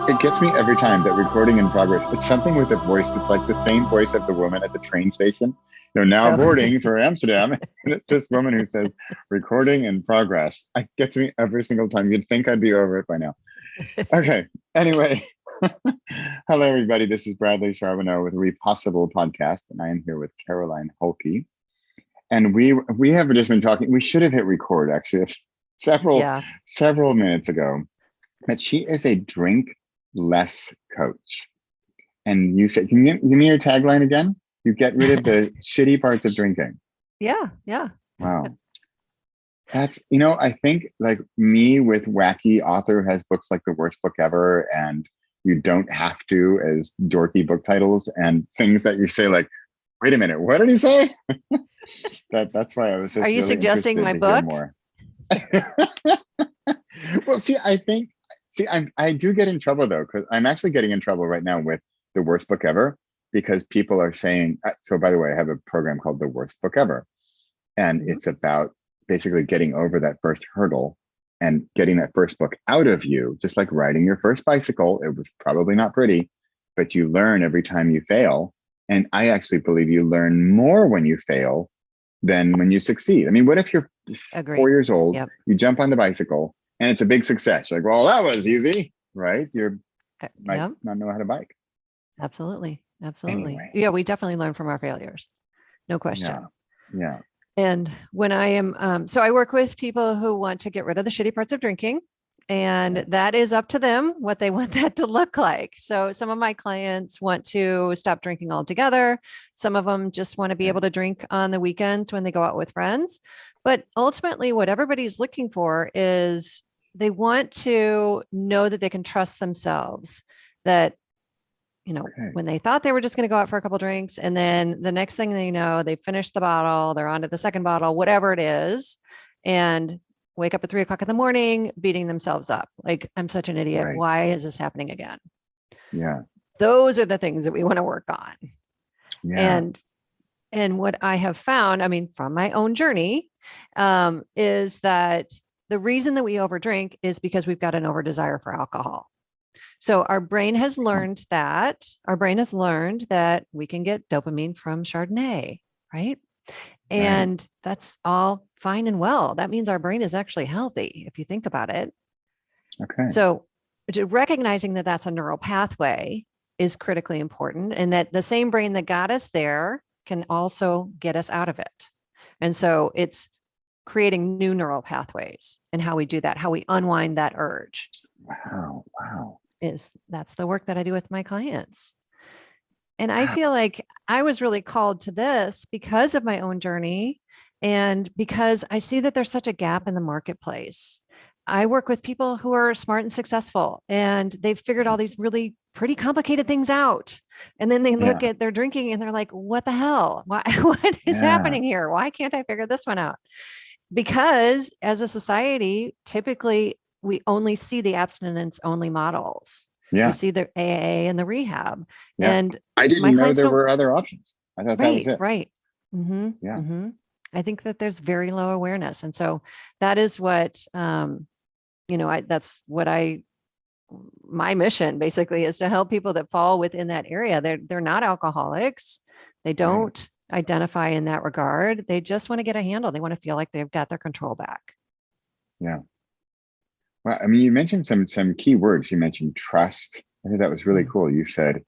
It gets me every time that recording in progress. It's something with a voice that's like the same voice of the woman at the train station. Now Oh, boarding for Amsterdam. And it's this woman who says, recording in progress. It gets me every single time. You'd think I'd be over it by now. Okay. Anyway, hello, everybody. This is Bradley Charbonneau with Repossible Podcast, and I am here with Caroline Holke. And we have just been talking. We should have hit record actually several yeah. several minutes ago. But she is a drink less coach. And you said, can you give me your tagline again? You get rid of the shitty parts of drinking. Yeah. Yeah. Wow. That's, I think like me with wacky author who has books like The Worst Book Ever, and you don't have to as dorky book titles and things that you say like, wait a minute, what did he say? That's why I was just Are you really suggesting my interested to hear book? more. Well, I do get in trouble though, because I'm actually getting in trouble right now with The Worst Book Ever, because people are saying, so by the way, I have a program called The Worst Book Ever, and it's about basically getting over that first hurdle and getting that first book out of you, just like riding your first bicycle. It was probably not pretty, but you learn every time you fail. And I actually believe you learn more when you fail than when you succeed. I mean, what if you're Agreed. 4 years old, Yep. you jump on the bicycle and it's a big success? You're like, well, that was easy, right? You might Yep. not know how to bike. Absolutely. Absolutely. Anyway. Yeah. We definitely learn from our failures. No question. Yeah. And when I am, so I work with people who want to get rid of the shitty parts of drinking, and that is up to them what they want that to look like. So some of my clients want to stop drinking altogether. Some of them just want to be able to drink on the weekends when they go out with friends. But ultimately, what everybody's looking for is they want to know that they can trust themselves, that when they thought they were just going to go out for a couple drinks, and then the next thing they know, they finish the bottle, they're on to the second bottle, whatever it is, and wake up at 3 o'clock in the morning, beating themselves up. Like, I'm such an idiot. Right. Why is this happening again? Yeah. Those are the things that we want to work on. Yeah. And what I have found, I mean, from my own journey, is that the reason that we overdrink is because we've got an over desire for alcohol. So our brain has learned that we can get dopamine from Chardonnay, right? And that's all fine and well. That means our brain is actually healthy, if you think about it. Okay. So recognizing that that's a neural pathway is critically important, and that the same brain that got us there can also get us out of it. And so it's creating new neural pathways, and how we do that, how we unwind that urge. Wow. That's the work that I do with my clients. And I feel like I was really called to this because of my own journey, and because I see that there's such a gap in the marketplace. I work with people who are smart and successful, and they've figured all these really pretty complicated things out. And then they look at their drinking and they're like, what the hell? What is happening here? Why can't I figure this one out? Because as a society, typically we only see the abstinence only models. Yeah. We see the AA and the rehab. Yeah. And I didn't know there were other options. I thought that was it. Right. Mm-hmm. Yeah. Mm-hmm. I think that there's very low awareness. And so that is what, my mission basically is to help people that fall within that area. They're not alcoholics. They don't identify in that regard. They just want to get a handle. They want to feel like they've got their control back. Yeah. Well, I mean, you mentioned some key words. You mentioned trust. I think that was really cool. You said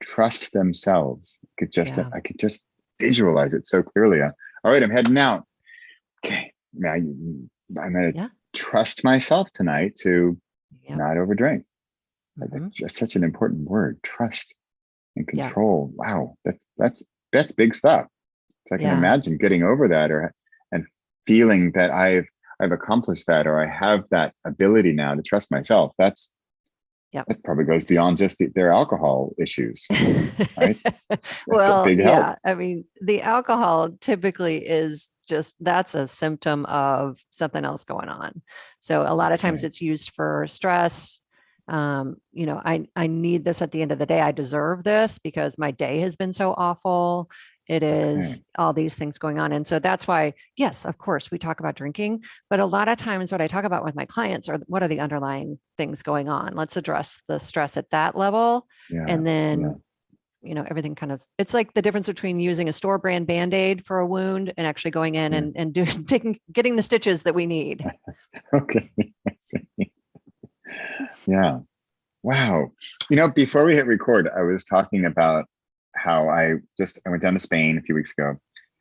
trust themselves. I could just visualize it so clearly. All right, I'm heading out. Okay, now I'm going to trust myself tonight to not overdrink. That's just such an important word. Trust and control. Yeah. Wow, that's big stuff. So I can imagine getting over that, and feeling that I've accomplished that, or I have that ability now to trust myself. That probably goes beyond just their alcohol issues, right? Well, help. I mean, the alcohol typically is that's a symptom of something else going on. So a lot of times it's used for stress. I need this at the end of the day. I deserve this because my day has been so awful. It is Okay. all these things going on. And so that's why, yes, of course, we talk about drinking, but a lot of times what I talk about with my clients are what are the underlying things going on? Let's address the stress at that level. Yeah. And Yeah. then, everything kind of, it's like the difference between using a store brand Band-Aid for a wound and actually going in Yeah. and getting the stitches that we need. Okay. I see. Yeah. Wow. Before we hit record, I was talking about how I went down to Spain a few weeks ago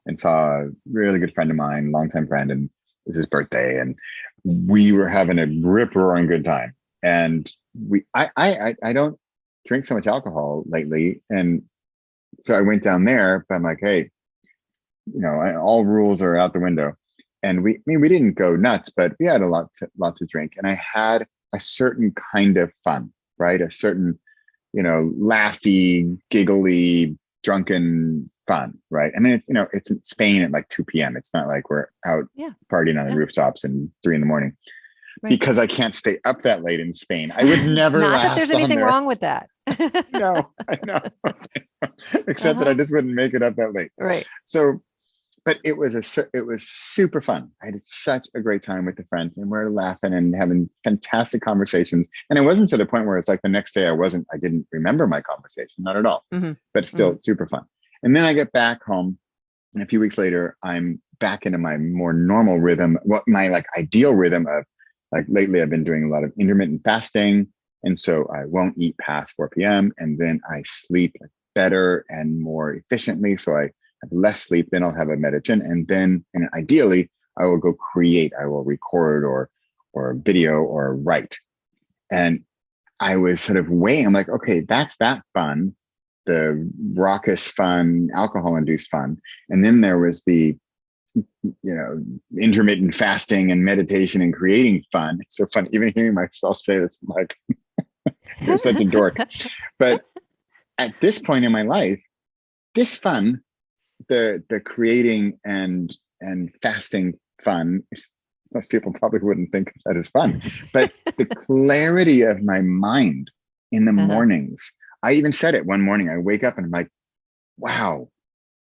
and saw a really good friend of mine, longtime friend, and it was his birthday, and we were having a rip roaring good time. And I don't drink so much alcohol lately, and so I went down there, but I'm like, hey, all rules are out the window. And we didn't go nuts, but we had a lot to drink, and I had a certain kind of fun, right? A certain, laughy, giggly, drunken fun, right? I mean, it's in Spain at like 2 p.m. It's not like we're out partying on the rooftops and 3 a.m. Right. Because I can't stay up that late in Spain. I would never Not last that there's anything there. wrong with that. No, I know. Except that I just wouldn't make it up that late. Right. So, but it was super fun. I had such a great time with the friends, and we're laughing and having fantastic conversations. And it wasn't to the point where it's like the next day I didn't remember my conversation, not at all, but still super fun. And then I get back home, and a few weeks later, I'm back into my more normal rhythm, my like ideal rhythm of like lately I've been doing a lot of intermittent fasting. And so I won't eat past 4 p.m. and then I sleep better and more efficiently. So I have less sleep, then I'll have a meditation, and then ideally I will go create. I will record or video or write. And I was sort of weighing. I'm like, okay, that's that fun, the raucous fun, alcohol-induced fun, and then there was the intermittent fasting and meditation and creating fun. It's so fun, even hearing myself say this. I'm like, you're such a dork. But at this point in my life, this fun, the creating and fasting fun, most people probably wouldn't think of that as fun, but the clarity of my mind in the mornings. I even said it one morning. I wake up and I'm like, wow,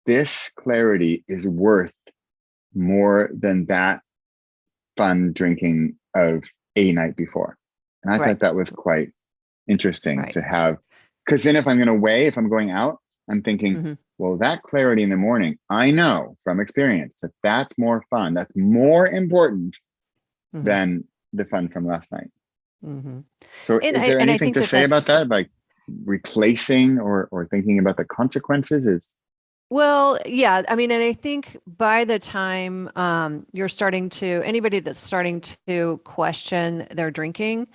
this clarity is worth more than that fun drinking of a night before. And I thought that was quite interesting to have, because then if I'm going out, I'm thinking, well, that clarity in the morning, I know from experience that that's more fun. That's more important than the fun from last night. So is there anything to say about that? Like replacing or thinking about the consequences Well, yeah. I mean, and I think by the time anybody that's starting to question their drinking,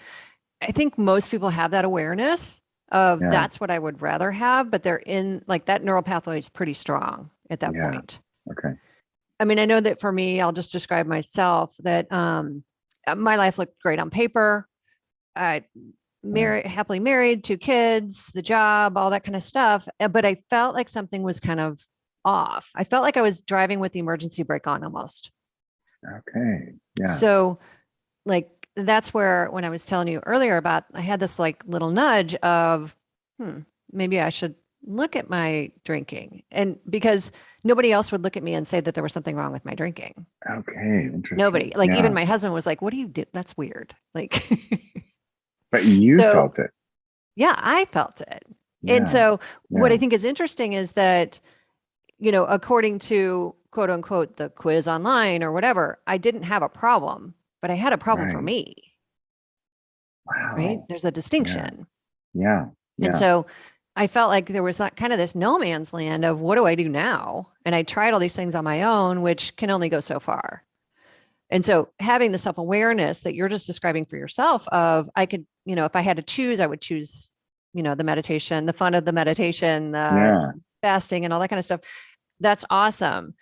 I think most people have that awareness of that's what I would rather have, but they're in like that neural pathway is pretty strong at that point. Okay. I mean, I know that for me, I'll just describe myself that my life looked great on paper. I happily married, 2 kids, the job, all that kind of stuff. But I felt like something was kind of off. I felt like I was driving with the emergency brake on almost. Okay. Yeah. So like, that's where, when I was telling you earlier about, I had this like little nudge of, maybe I should look at my drinking. And because nobody else would look at me and say that there was something wrong with my drinking. Okay. Interesting. Nobody, like even my husband was like, what do you do? That's weird. Like, but you felt it. Yeah, I felt it. Yeah. And so what I think is interesting is that, according to quote unquote, the quiz online or whatever, I didn't have a problem, but I had a problem for me. Wow. Right. There's a distinction. Yeah. And so I felt like there was that kind of this no man's land of what do I do now? And I tried all these things on my own, which can only go so far. And so having the self-awareness that you're just describing for yourself of, I could, if I had to choose, I would choose, the meditation, the fun of the meditation, the fasting and all that kind of stuff. That's awesome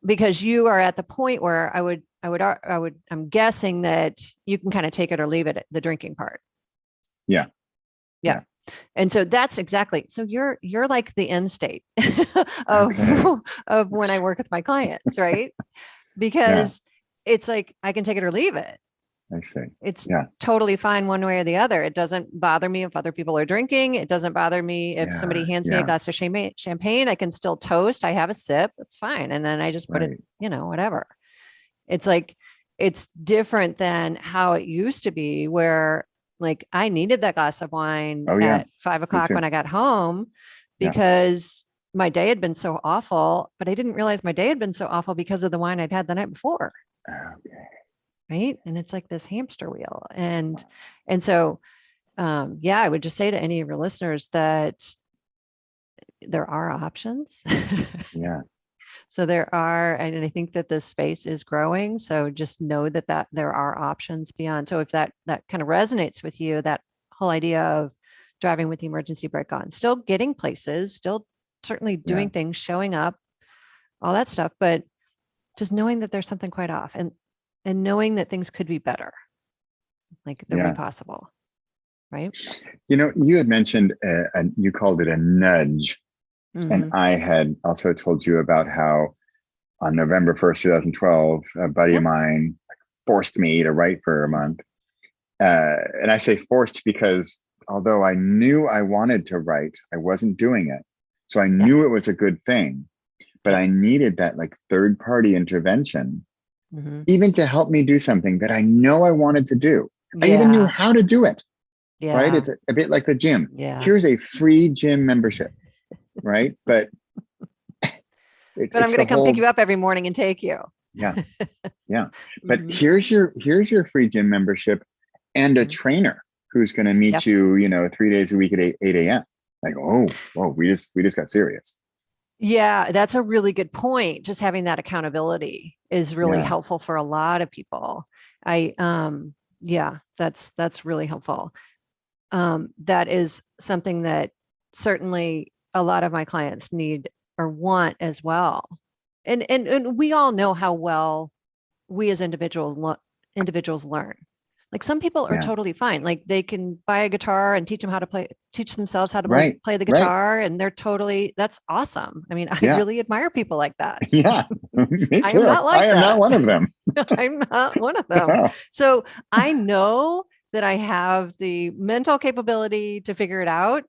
because you are at the point where I'm guessing that you can kind of take it or leave it, the drinking part. Yeah. And so that's exactly, so you're like the end state of when I work with my clients, right? Because it's like, I can take it or leave it. I see. It's Yeah. totally fine one way or the other. It doesn't bother me if other people are drinking. It doesn't bother me if somebody Yeah. hands me a Yeah. glass of champagne. I can still toast. I have a sip. It's fine. And then I just put it, Right. whatever. It's like, it's different than how it used to be, where like I needed that glass of wine Oh yeah. at 5 Me o'clock too. when I got home Yeah. because my day had been so awful, but I didn't realize my day had been so awful because of the wine I'd had the night before. Okay. Right. And it's like this hamster wheel. And so yeah, I would just say to any of your listeners that there are options. Yeah. So there are, and I think that this space is growing. So just know that there are options beyond. So if that kind of resonates with you, that whole idea of driving with the emergency brake on, still getting places, still certainly Yeah. doing things, showing up, all that stuff, but just knowing that there's something quite off, and knowing that things could be better, like they're Yeah. possible, right? You had mentioned, you called it a nudge. And Mm-hmm. I had also told you about how on November 1st, 2012, a buddy of Yep. mine forced me to write for a month. And I say forced because although I knew I wanted to write, I wasn't doing it. So I Yes. knew it was a good thing, but Yep. I needed that like third party intervention, Mm-hmm. even to help me do something that I know I wanted to do. I even knew Yeah. how to do it, right? Yeah. It's a bit like the gym. Yeah. Here's a free gym membership, right? But But I'm it's going the to come pick whole, you up every morning and take you. yeah, yeah. But Mm-hmm. here's your free gym membership and a Mm-hmm. trainer who's going to meet Yep. you, 3 days a week at 8 a.m. Like, oh, whoa, we just got serious. Yeah, that's a really good point. Just having that accountability is really Yeah, helpful for a lot of people. Yeah, that's really helpful. That is something that certainly a lot of my clients need or want as well. And we all know how well we as individuals learn. Like some people are yeah, totally fine. Like they can buy a guitar and teach themselves how to right, play the right. guitar, and that's awesome. I mean, I Yeah, really admire people like that. yeah. Me I am too. not I like am not that. one of them. I'm not one of them. So I know that I have the mental capability to figure it out,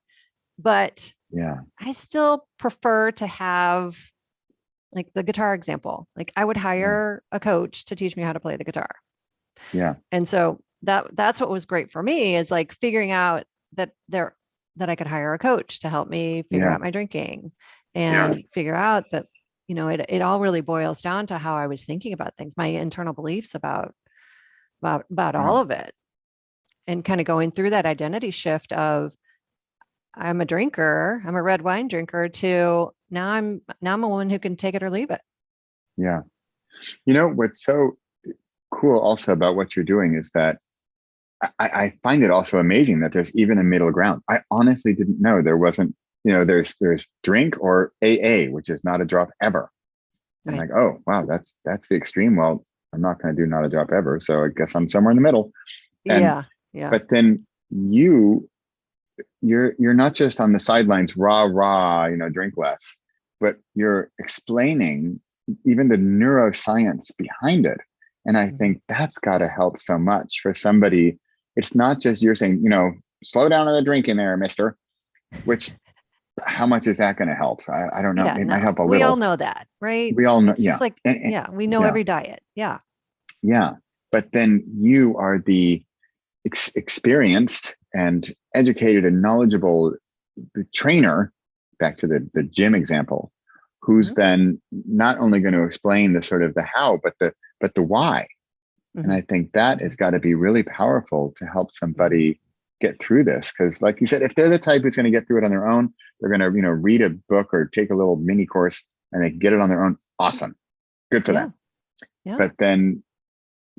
but Yeah, I still prefer to have, like the guitar example. Like I would yeah, hire a coach to teach me how to play the guitar. yeah, And so that's what was great for me, is like figuring out that I could hire a coach to help me figure yeah, out my drinking, and figure out that, it all really boils down to how I was thinking about things, my internal beliefs about yeah, all of it, and kind of going through that identity shift of I'm a drinker, I'm a red wine drinker, to now I'm a woman who can take it or leave it. yeah. What's so cool also about what you're doing is that I find it also amazing that there's even a middle ground. I honestly didn't know there wasn't, there's drink or AA, which is not a drop ever. And Right. like, oh wow, that's the extreme. Well, I'm not going to do not a drop ever. So I guess I'm somewhere in the middle. And Yeah. Yeah. but then you're not just on the sidelines, rah, drink less, but you're explaining even the neuroscience behind it. And I Mhm. think that's got to help so much for somebody. It's not just you're saying, slow down on the drinking there, mister, which how much is that going to help? I don't know. Yeah, It might no, help a we all little. know that, right? We all know. It's just Yeah. like, And yeah, we know yeah. every diet. Yeah. Yeah. But then you are the experienced and educated and knowledgeable trainer, back to the gym example, who's Hmm. then not only going to explain the sort of the how, but the why. And Hmm. I think that Hmm. has got to be really powerful to help Hmm. somebody get through this. Because like you said, if they're the type who's going to get through it on their own, they're going to, read a book or take a little mini course and they get it on their own. Awesome. Good for Yeah. them. Yeah. But then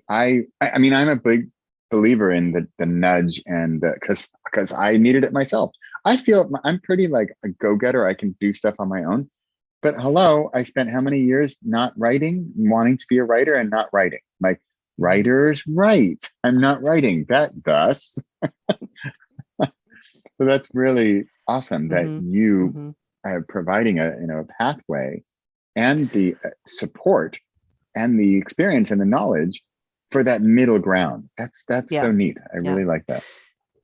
I mean, I'm a big believer in the nudge, and because I needed it myself. I feel I'm pretty like a go-getter. I can do stuff on my own. But hello, I spent how many years not writing, wanting to be a writer and not writing? Like Hmm. writers write. I'm not writing that thus. So that's really awesome that Hmm. you Hmm. are providing a pathway and the support and the experience and the knowledge for that middle ground. That's Yeah. so neat. I Yeah. really like that.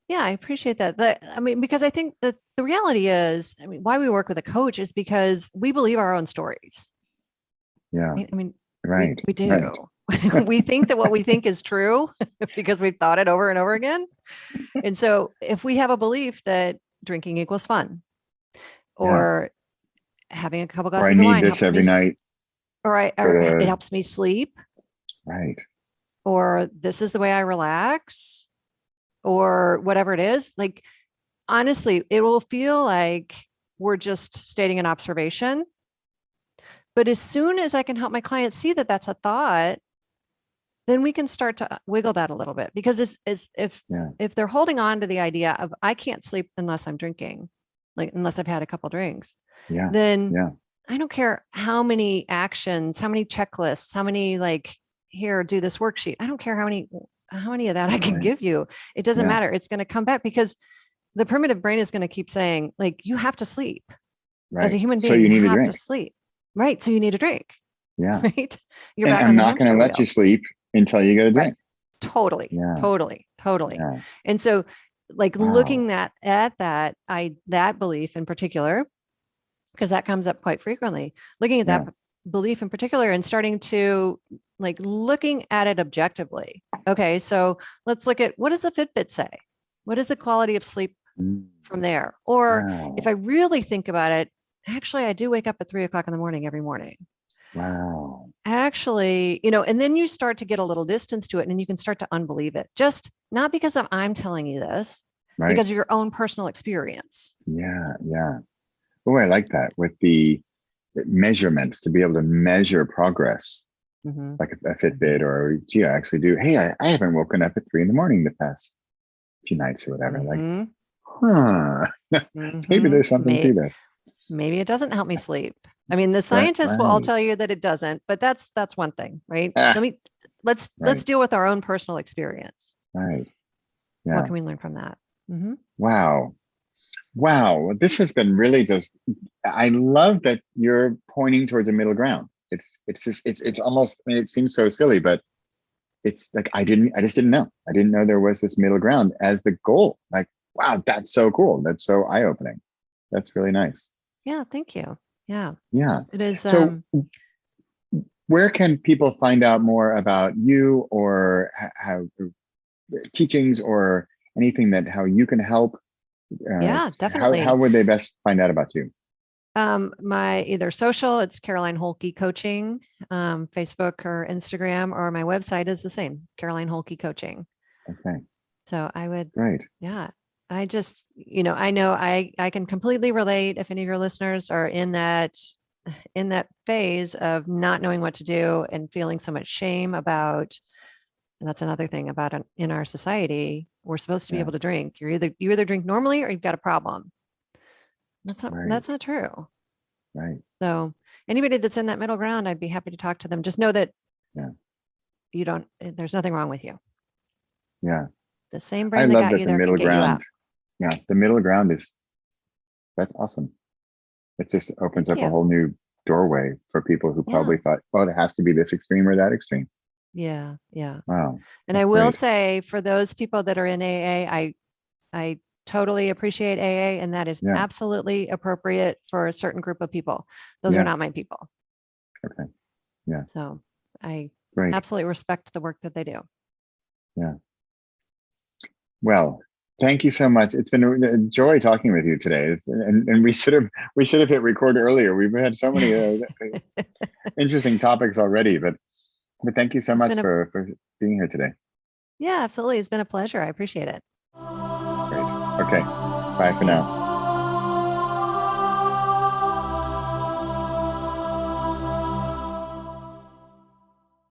Yeah, I appreciate that. I mean, because I think that the reality is, I mean, why we work with a coach is because we believe our own stories. Yeah. I mean, Right. we do. Right. We think that what we think is true because we've thought it over and over again. And so if we have a belief that drinking equals fun, Yeah. or having a couple Or I glasses of need wine this helps me, every night. or it helps me sleep, Right. or this is the way I relax, or whatever it is. Like, honestly, it will feel like we're just stating an observation. But as soon as I can help my clients see that that's a thought, then we can start to wiggle that a little bit. Because if they're holding on to the idea of I can't sleep unless I'm drinking, like unless I've had a couple drinks, Yeah. then Yeah. I don't care how many actions, how many checklists, how many like here, do this worksheet. I don't care how many of that I can give you. It doesn't matter. It's going to come back because the primitive brain is going to keep saying, like, you have to sleep. Right. As a human being, so you need have to to sleep. Right. So you need a drink. Yeah. Right. You're and back I'm on the not going hamster to let wheel. you sleep until you get a drink. Right. Totally. Yeah. Totally. Yeah. And so, like, Wow. looking at that belief in particular, because that comes up quite frequently, looking at that belief in particular and starting to like looking at it objectively. Okay, so let's look at, what does the Fitbit say? What is the quality of sleep from there? Or if I really think about it, actually, I do wake up at 3:00 in the morning every morning. Wow. Actually, and then you start to get a little distance to it and you can start to unbelieve it. Just not because I'm telling you this, because of your own personal experience. Yeah. Yeah. Oh, I like that, with the measurements, to be able to measure progress, like a Fitbit, or gee, I actually do. Hey, I haven't woken up at 3 a.m. the past few nights or whatever. Like, maybe there's something to this. Maybe it doesn't help me sleep. I mean, the scientists will all tell you that it doesn't, but that's one thing, right? Let's deal with our own personal experience. Right. Yeah. What can we learn from that? Wow. Wow. This has been really just, I love that you're pointing towards a middle ground. It's almost, I mean, it seems so silly, but it's like, I just didn't know. I didn't know there was this middle ground as the goal. Like, wow, that's so cool. That's so eye-opening. That's really nice. Yeah. Thank you. Yeah. Yeah. It is. So where can people find out more about you, or how teachings, or anything that how you can help? Yeah, definitely. How would they best find out about you? My either social, it's Caroline Holke Coaching, Facebook or Instagram, or my website is the same, Caroline Holke Coaching. Okay. So I would, Great. yeah, I just, I know I can completely relate if any of your listeners are in that phase of not knowing what to do and feeling so much shame about. And that's another thing about in our society, we're supposed to be able to drink. You either drink normally or you've got a problem. That's not true. Right. So anybody that's in that middle ground, I'd be happy to talk to them. Just know that there's nothing wrong with you. Yeah. The same brain that got you there can get you out. Yeah. The middle ground that's awesome. It just opens up a whole new doorway for people who probably thought, oh, it has to be this extreme or that extreme. Yeah. Yeah. Wow. And I will say, for those people that are in AA, I totally appreciate AA, and that is absolutely appropriate for a certain group of people. Those are not my people. Okay. Yeah. So I absolutely respect the work that they do. Yeah. Well, thank you so much. It's been a joy talking with you today. And we should have hit record earlier. We've had so many interesting topics already, but thank you so much for being here today. Yeah, absolutely. It's been a pleasure. I appreciate it. Great. Okay. Bye for now.